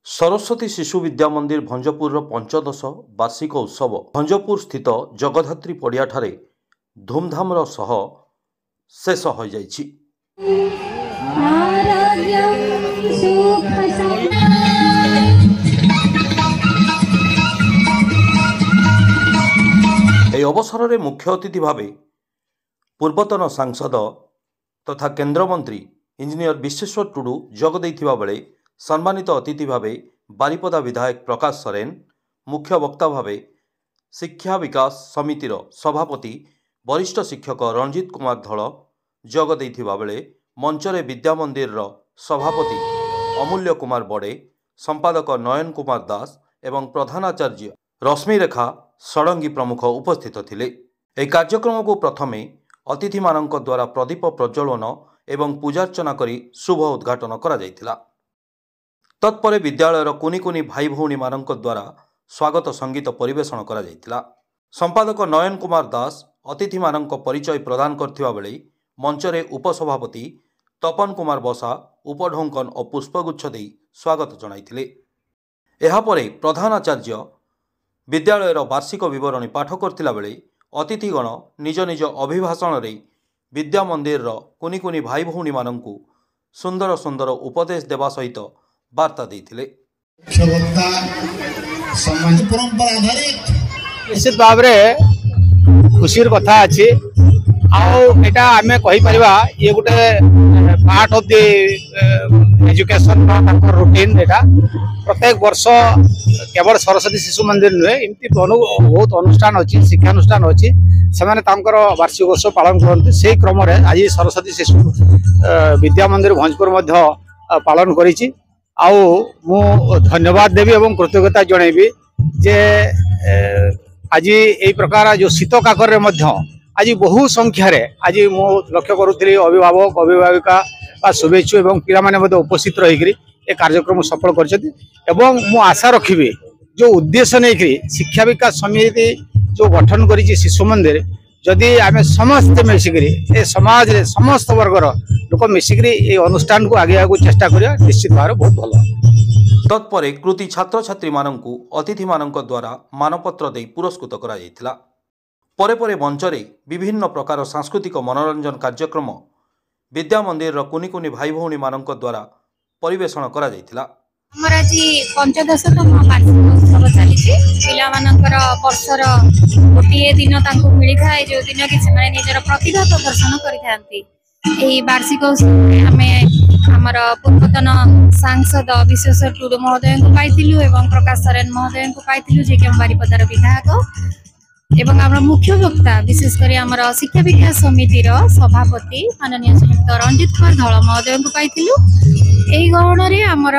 सरस्वती शिशु विद्या मंदिर भंजपुर पंचदश वार्षिक उत्सव भंजपुर स्थित जगधात्री पड़िया ठारे धूमधाम सह शेष हो जाइछि। এই अवसर मुख्य अतिथि भावे पूर्वतन सांसद तथा केन्द्रमंत्री इंजीनियर विश्वेश्वर टुडू जोग देइथिबा बेले सम्मानित अतिथि भावे बारिपदा विधायक प्रकाश सोरेन, मुख्य वक्ता भावे शिक्षा विकास समितिर सभापति वरिष्ठ शिक्षक रणजित कुमार धल जोग देइथिबा बेले मंचरे विद्या मंदिर सभापति अमूल्य कुमार बड़े, संपादक नयन कुमार दास एवं प्रधानाचार्य रश्मिरेखा षडंगी प्रमुख उपस्थित थिले। एही कार्यक्रम को प्रथमे अतिथि मानक द्वारा प्रदीप प्रज्वलन एवं पूजार्चना करी शुभ उद्घाटन करा जायतिला। तत्परे विद्यालयर कुनी कुनी भाई भौणी मानक द्वारा स्वागत संगीत परिवेषण करा जायतिला। संपादक नयन कुमार दास अतिथि मानक परिचय प्रदान करथिबा बेले मंचरे उपसभापति तपन कुमार बसा उपढौंकन और पुष्पगुच्छ दे स्वागत जणाइथिले। एहा परे प्रधानाचार्य विद्यालयर वार्षिक विवरणी पाठ करथिला बेले अतिथिगण निज निज अभिभाषण रे विद्या मंदिर कुनी कुनी भाई भौणी मानकु सुंदर सुंदर उपदेश देवा सहित वार्ता देथिले। निश्चित भाव में खुशीर कथा अच्छी आटा आम कहीपर ये गोटे part of the education routine. एटा प्रत्येक वर्ष केवल सरस्वती शिशु मंदिर नुहे एमती बहुत अनुष्ठान अच्छी शिक्षानुष्ठान अच्छी से वार्षिक उत्सव पालन करते से क्रम आज सरस्वती शिशु विद्या मंदिर भंजपुर पालन करी धन्यवाद देवी और कृतज्ञता जनइबी जे आज यही प्रकार जो शीत काकर आज बहु संख्यार आज मु लक्ष्य करुली अभिभावक अभिभाविका शुभेच्छु और पिला माने उपस्थित रही कार्यक्रम सफल कर आशा रखी जो उद्देश्य नहीं शिक्षा विकास समिति जो गठन कर शिशु मंदिर जदि आम समस्त मिसिक समाज समस्त वर्गर लोक मिसिक अनुष्ठान को आगे चेष्टा करिया निश्चित भाव बहुत भल। तत्परे कृति छात्र छात्री मानंकु अतिथि मानंक द्वारा मानपत्र दे पुरस्कृत करा जायतिला। परे परे मंचरे विभिन्न प्रकार सांस्कृतिक मनोरंजन कार्यक्रम विद्या मंदिर कुनी कुनी भाई भौणी मानंक द्वारा परिवेषण करा जायतिला। हमर आज 15तम वार्षिक उत्सव चली पिला मानकर वर्षर गोटे दिन तांको मिली थाए जो दिन कि से निजर प्रतिभा प्रदर्शन करिथांती। एही वार्षिक उत्सव आमे हमर पूर्वतन सांसद विश्वेश्वर टुडू महोदय को पाइथिलु एवं प्रकाश सोरेन महोदय को पाइथिलु जे के बारिपदार विधायक एवं आम मुख्य वक्ता विशेषकर आमर शिक्षा विकास समितिर सभापति माननीय श्रीयुक्त रणजित कुमार धल महोदय को पाइथिलु। एही गहन रे आमर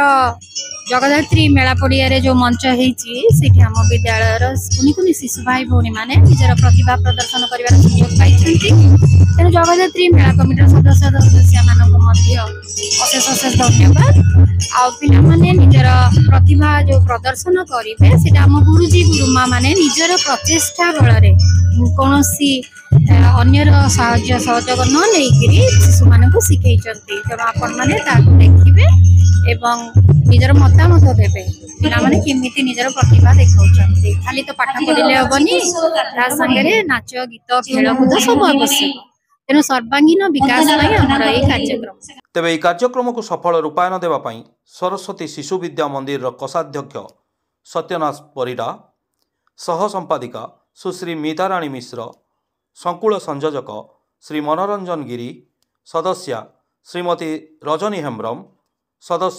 जगधात्री मेला पड़िया जो मंच होती आम विद्यालयर कुनी कुनी शिशु भाई भौणी माने निजर प्रतिभा प्रदर्शन कर सुयोग पाई तेणु जगधात्री मेला कमिटर सदस्य सदस्य मानक अशेष अशेष धन्यवाद। आ पिला माने निजर प्रतिभा जो प्रदर्शन करेंगे से आम गुरुजी गुरुमा माने निजर प्रचेष्टा बल कौन अन्यर साहाय्य सहयोग न नहीं शिशु मान शिखई तेणु आपण मैंने देखिए एवं निजर मतामत देवे पिला माने केमिति निजर प्रतिभा देखौछन्ते। खाली तो पाठ पढ़िले हेबनी ता संगे नाच गीत खेलकूद सब आवश्यक तेणु सर्वांगीन विकास हमर ए कार्यक्रम। तेबे এই कार्यक्रम को सफल रूपायन देवा पई सरस्वती शिशु विद्या मंदिर कोषाध्यक्ष सत्यनाथ परिडा, सह संपादिका सुश्री मीताराणी मिश्र, संकुल संयोजक श्री मनोरंजन गिरी, सदस्या श्रीमती रजनी हेम्ब्रम, सदस्य